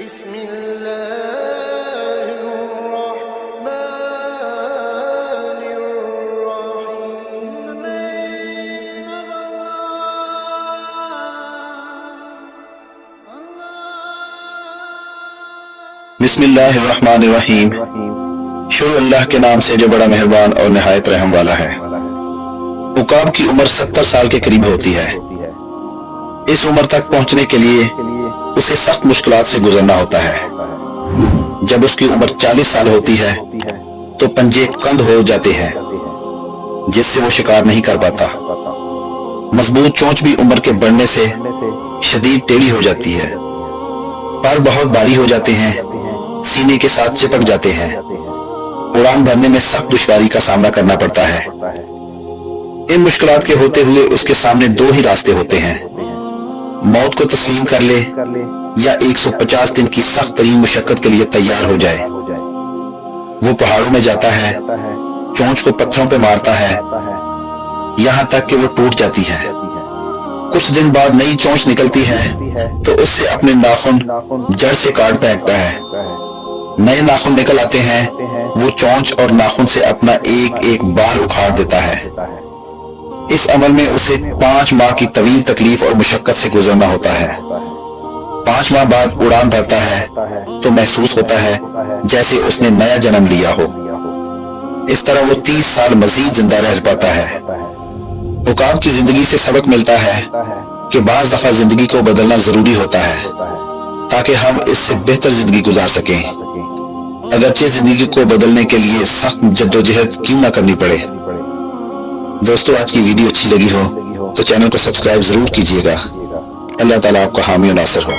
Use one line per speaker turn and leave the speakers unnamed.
بسم الله الرحمن الرحيم.
بسم اللہ الرحمن الرحیم. شروع اللہ کے نام سے جو بڑا مہربان اور نہایت رحم والا ہے. عقاب کی عمر 70 سال کے قریب ہوتی ہے. اس عمر تک پہنچنے کے لیے اسے سخت مشکلات سے گزرنا ہوتا ہے. جب اس کی عمر 40 سال ہوتی ہے تو پنجے کند ہو جاتے ہیں جس سے وہ شکار نہیں کر پاتا. مضبوط چونچ بھی عمر کے بڑھنے سے شدید ٹیڑھی ہو جاتی ہے. پر بہت بھاری ہو جاتے ہیں، سینے کے ساتھ چپک جاتے ہیں. اڑان بھرنے میں سخت دشواری کا سامنا کرنا پڑتا ہے. ان مشکلات کے ہوتے ہوئے اس کے سامنے دو ہی راستے ہوتے ہیں: موت کو تسلیم کر لے یا 150 دن کی سخت ترین مشقت کے لیے تیار ہو جائے. وہ پہاڑوں میں جاتا ہے، چونچ کو پتھروں پہ مارتا ہے یہاں تک کہ وہ ٹوٹ جاتی ہے. کچھ دن بعد نئی چونچ نکلتی ہے تو اس سے اپنے ناخن جڑ سے کاٹ پھینکتا ہے. نئے ناخن نکل آتے ہیں، وہ چونچ اور ناخن سے اپنا ایک ایک بال اکھاڑ دیتا ہے. اس عمل میں اسے 5 ماہ کی طویل تکلیف اور مشقت سے گزرنا ہوتا ہے. 5 ماہ بعد اڑان بھرتا ہے تو محسوس ہوتا ہے جیسے اس نے نیا جنم لیا ہو. اس طرح وہ 30 سال مزید زندہ رہ پاتا ہے. عقاب کی زندگی سے سبق ملتا ہے کہ بعض دفعہ زندگی کو بدلنا ضروری ہوتا ہے تاکہ ہم اس سے بہتر زندگی گزار سکیں، اگرچہ زندگی کو بدلنے کے لیے سخت جدوجہد کیوں نہ کرنی پڑے. دوستو، آج کی ویڈیو اچھی لگی ہو تو چینل کو سبسکرائب ضرور کیجیے گا. اللہ تعالیٰ آپ کا حامی و ناصر ہو.